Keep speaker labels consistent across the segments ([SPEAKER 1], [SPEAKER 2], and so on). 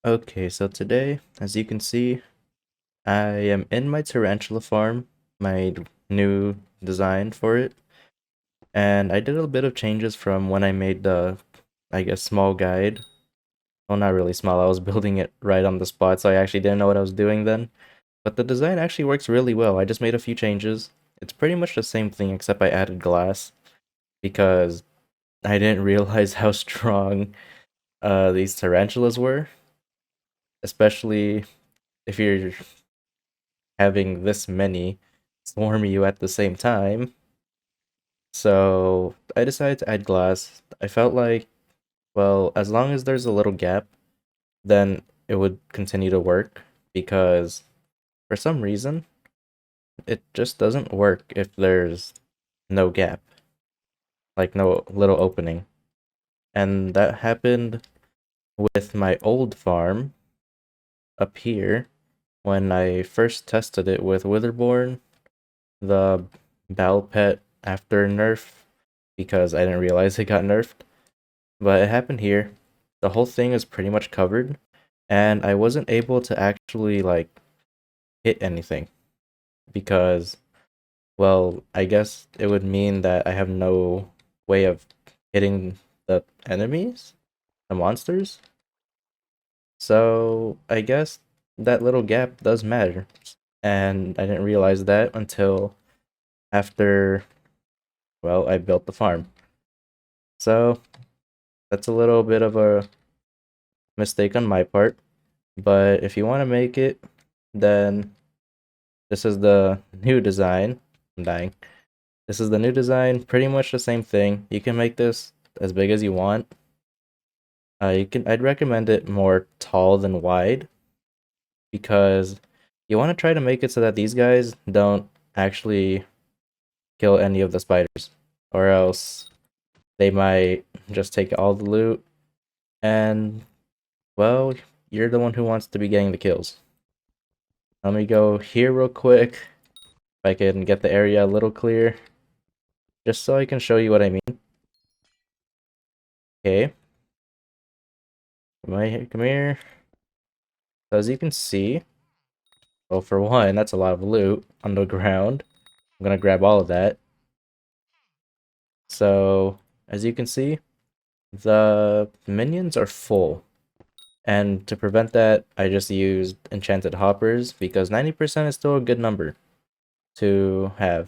[SPEAKER 1] Okay, so today, as you can see, I am in my Tarantula farm, my new design for it, and I did a bit of changes from when I made the, I guess, small guide. Well, not really small, I was building it right on the spot, so I actually didn't know what I was doing then. But the design actually works really well. I just made a few changes. It's pretty much the same thing except I added glass because I didn't realize how strong these tarantulas were, especially if you're having this many swarm you at the same time. So I decided to add glass. I felt like, well, as long as there's a little gap, then it would continue to work because for some reason it just doesn't work if there's no gap, like no little opening. And that happened with my old farm up here when I first tested it with Witherborn, the battle pet after nerf, because I didn't realize it got nerfed. But it happened here. The whole thing is pretty much covered, and I wasn't able to actually like hit anything because, well, I guess it would mean that I have no way of hitting the enemies, the monsters. So I guess that little gap does matter, and I didn't realize that until after, well, I built the farm. So that's a little bit of a mistake on my part. But if you want to make it, then this is the new design. I'm dying. This is the new design, pretty much the same thing. You can make this as big as you want. I'd recommend it more tall than wide because you want to try to make it so that these guys don't actually kill any of the spiders, or else they might just take all the loot and, well, you're the one who wants to be getting the kills. Let me go here real quick if I can get the area a little clear, just so I can show you what I mean. Okay, come here. So as you can see, well, for one, that's a lot of loot on the ground. I'm gonna grab all of that. So as you can see, the minions are full. And to prevent that, I just used enchanted hoppers because 90% is still a good number to have.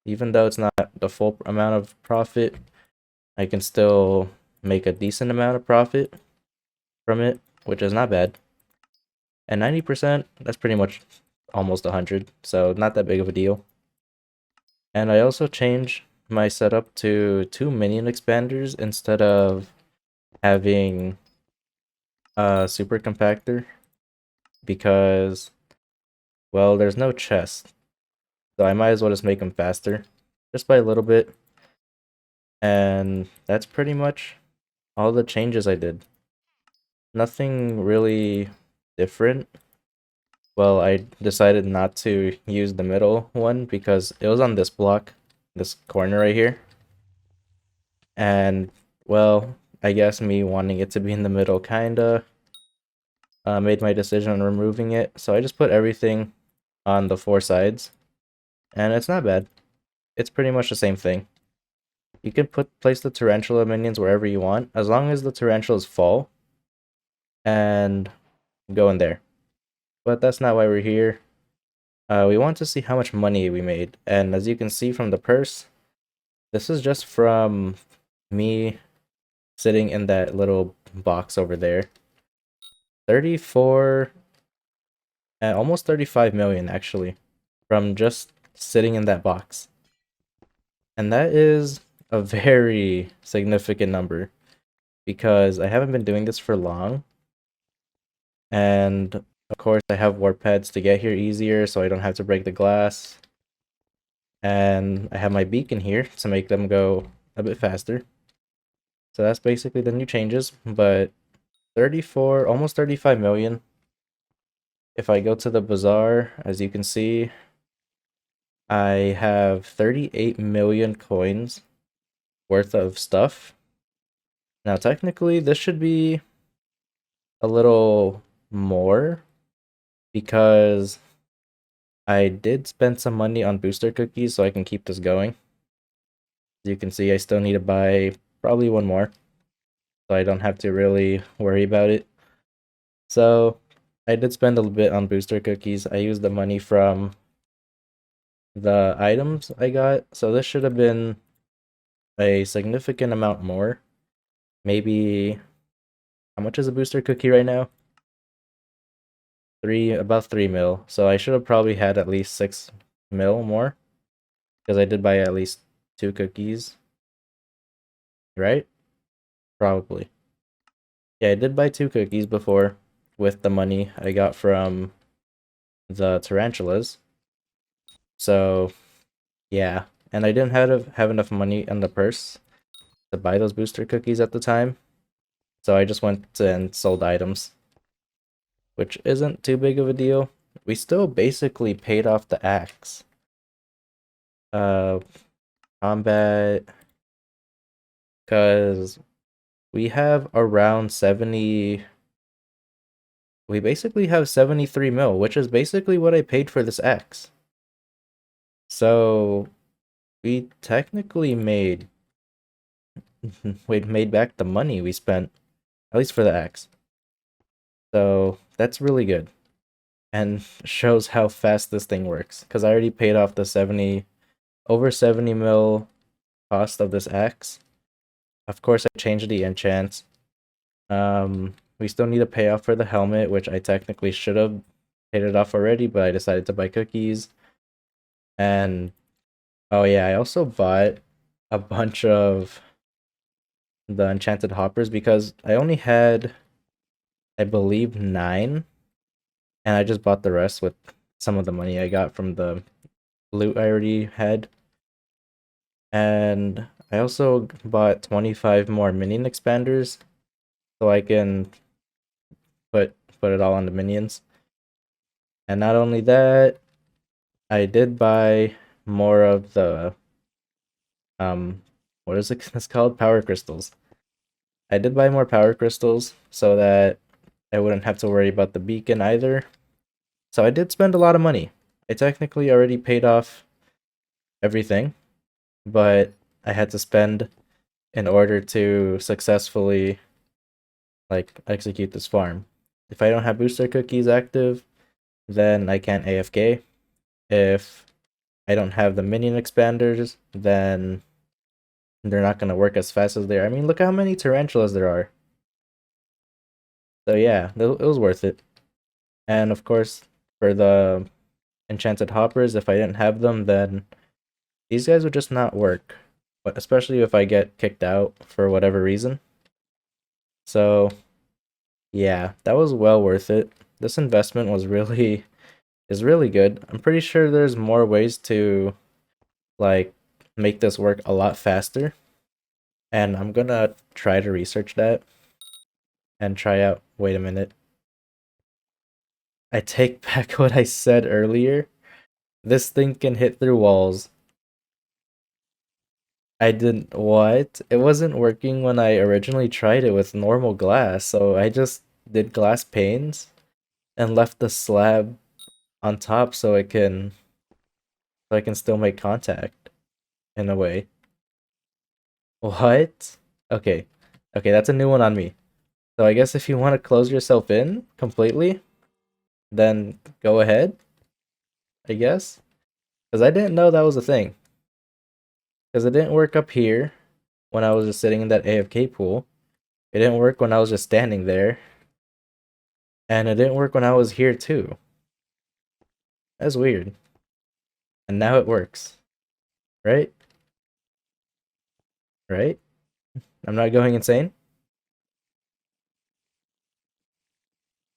[SPEAKER 1] Even though it's not the full amount of profit, I can still make a decent amount of profit from it, which is not bad. And 90%, that's pretty much almost 100, so not that big of a deal. And I also changed my setup to 2 minion expanders instead of having a super compactor because, well, there's no chest. So I might as well just make them faster, just by a little bit. And that's pretty much all the changes I did. Nothing really different. Well, I decided not to use the middle one because it was on this block, this corner right here. And, well, I guess me wanting it to be in the middle kinda made my decision on removing it. So I just put everything on the 4 sides. And it's not bad. It's pretty much the same thing. You can place the tarantula minions wherever you want, as long as the tarantulas fall and go in there. But that's not why we're here. We want to see how much money we made, and as you can see from the purse, this is just from me sitting in that little box over there. 34, almost 35 million actually, from just sitting in that box. And that is a very significant number because I haven't been doing this for long. And of course, I have warp pads to get here easier so I don't have to break the glass. And I have my beacon here to make them go a bit faster. So that's basically the new changes, but 34, almost 35 million. If I go to the bazaar, as you can see, I have 38 million coins worth of stuff. Now, technically, this should be a little more because I did spend some money on booster cookies so I can keep this going. As you can see, I still need to buy probably one more, so I don't have to really worry about it. So I did spend a little bit on booster cookies. I used the money from the items I got, so this should have been a significant amount more. Maybe, how much is a booster cookie right now? About 3 mil. So I should have probably had at least 6 mil more, because I did buy at least 2 cookies, right? Probably. Yeah, I did buy 2 cookies before with the money I got from the tarantulas. So yeah, and I didn't have enough money in the purse to buy those booster cookies at the time. So I just went and sold items, which isn't too big of a deal. We still basically paid off the axe. Uh, combat, because we have around 70. We basically have 73 mil, which is basically what I paid for this axe. So we technically made we made back the money we spent, at least for the axe. So that's really good, and shows how fast this thing works. Because I already paid off the over 70 mil cost of this axe. Of course, I changed the enchants. We still need to pay off for the helmet, which I technically should have paid it off already, but I decided to buy cookies. And oh yeah, I also bought a bunch of the enchanted hoppers because I only had, I believe, 9, and I just bought the rest with some of the money I got from the loot I already had. And I also bought 25 more minion expanders so I can put it all on the minions. And not only that, I did buy more of the what is it it's called? Power crystals. I did buy more power crystals so that I wouldn't have to worry about the beacon either. So I did spend a lot of money. I technically already paid off everything, but I had to spend in order to successfully like execute this farm. If I don't have booster cookies active, then I can't AFK. If I don't have the minion expanders, then they're not gonna work as fast as they are. I mean, look how many tarantulas there are. So yeah, it was worth it. And of course, for the enchanted hoppers, if I didn't have them, then these guys would just not work. But especially if I get kicked out for whatever reason. So yeah, that was well worth it. This investment is really good. I'm pretty sure there's more ways to like make this work a lot faster. And I'm gonna try to research that and try out. Wait a minute. I take back what I said earlier. This thing can hit through walls. I didn't. What? It wasn't working when I originally tried it with normal glass, so I just did glass panes and left the slab on top so I can still make contact in a way. What? Okay. Okay, that's a new one on me. So I guess if you want to close yourself in completely, then go ahead, I guess. Because I didn't know that was a thing. Because it didn't work up here when I was just sitting in that AFK pool. It didn't work when I was just standing there. And it didn't work when I was here too. That's weird. And now it works. Right? Right? I'm not going insane?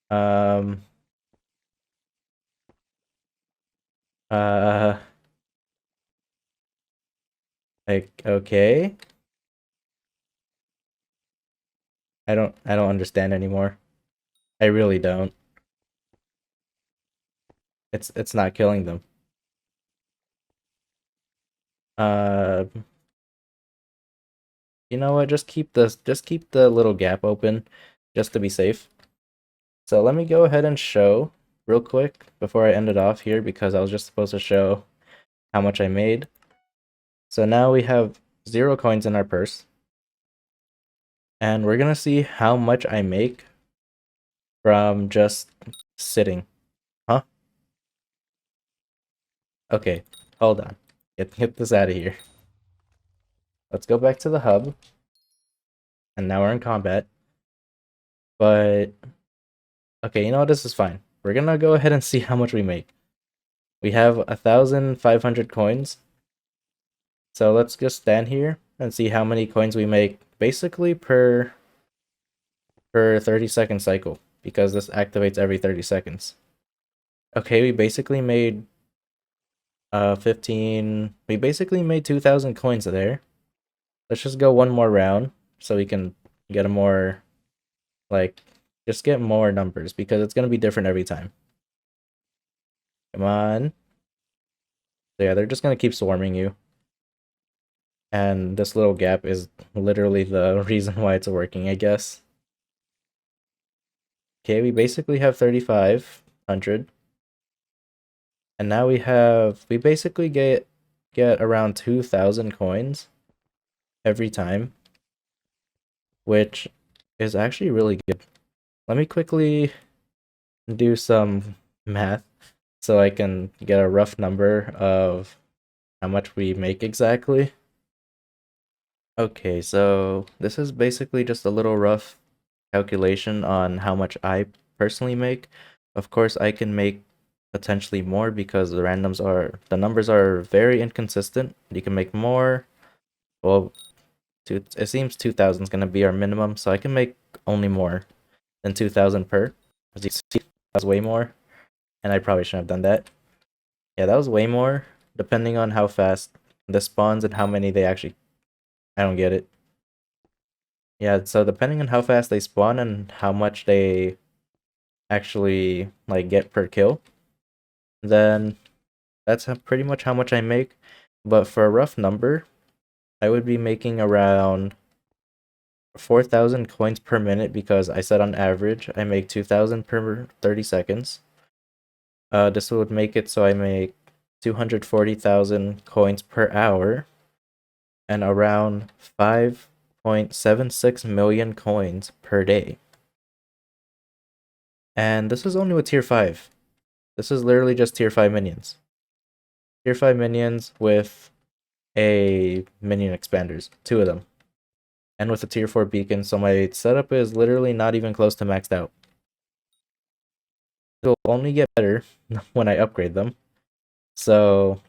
[SPEAKER 1] Um uh like okay. I don't understand anymore. I really don't. It's not killing them. Uh you know what? Just keep the little gap open just to be safe. So let me go ahead and show real quick before I end it off here, because I was just supposed to show how much I made. So now we have 0 coins in our purse. And we're gonna see how much I make from just sitting. Huh? Okay, hold on. Get this out of here. Let's go back to the hub. And now we're in combat. But, okay, you know what? This is fine. We're gonna go ahead and see how much we make. We have 1,500 coins. So let's just stand here and see how many coins we make basically per 30-second cycle, because this activates every 30 seconds. Okay, we basically made 15, we basically made 2,000 coins there. Let's just go one more round so we can get a more, like, just get more numbers, because it's gonna be different every time. Come on. So yeah, they're just gonna keep swarming you. And this little gap is literally the reason why it's working, I guess. Okay, we basically have 3,500. And now we basically get around 2,000 coins every time, which is actually really good. Let me quickly do some math so I can get a rough number of how much we make exactly. Okay, so this is basically just a little rough calculation on how much I personally make. Of course, I can make potentially more because the numbers are very inconsistent. You can make more. Well, it seems 2,000 is gonna be our minimum, so I can make only more than 2,000 per. As you see, that's way more, and I probably shouldn't have done that. Yeah, that was way more, depending on how fast this spawns and how many they actually. I don't get it. Yeah, so depending on how fast they spawn and how much they actually like get per kill, then that's pretty much how much I make. But for a rough number, I would be making around 4,000 coins per minute, because I said on average I make 2,000 per 30 seconds. This would make it so I make 240,000 coins per hour and around 5.76 million coins per day. And this is only with tier 5. This is literally just tier 5 minions. Tier 5 minions with a minion expanders, 2 of them. And with a tier 4 beacon, so my setup is literally not even close to maxed out. It'll only get better when I upgrade them. So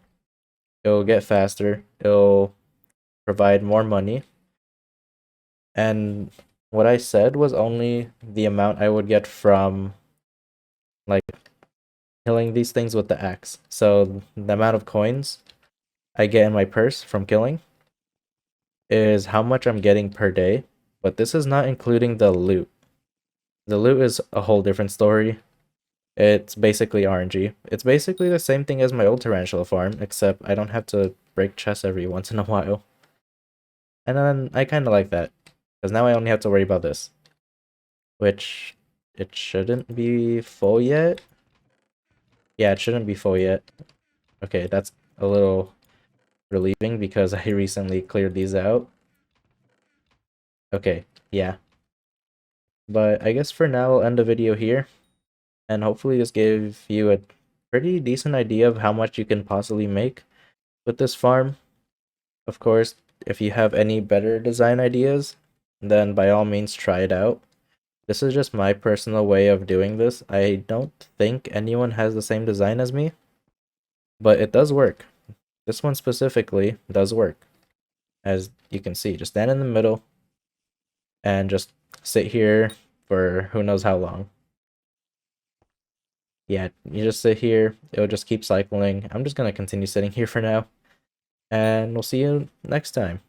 [SPEAKER 1] it'll get faster, it'll provide more money. And what I said was only the amount I would get from like killing these things with the axe. So the amount of coins I get in my purse from killing is how much I'm getting per day, but this is not including the loot. The loot is a whole different story. It's basically RNG. It's basically the same thing as my old Tarantula farm, except I don't have to break chests every once in a while. And then I kind of like that, because now I only have to worry about this. Which, it shouldn't be full yet. Yeah, it shouldn't be full yet. Okay, that's a little relieving because I recently cleared these out. Okay, yeah. But I guess for now, I'll end the video here. And hopefully this gave you a pretty decent idea of how much you can possibly make with this farm. Of course, if you have any better design ideas, then by all means try it out. This is just my personal way of doing this. I don't think anyone has the same design as me, but it does work. This one specifically does work. As you can see, just stand in the middle and just sit here for who knows how long. Yeah, you just sit here, it'll just keep cycling. I'm just gonna continue sitting here for now, and we'll see you next time.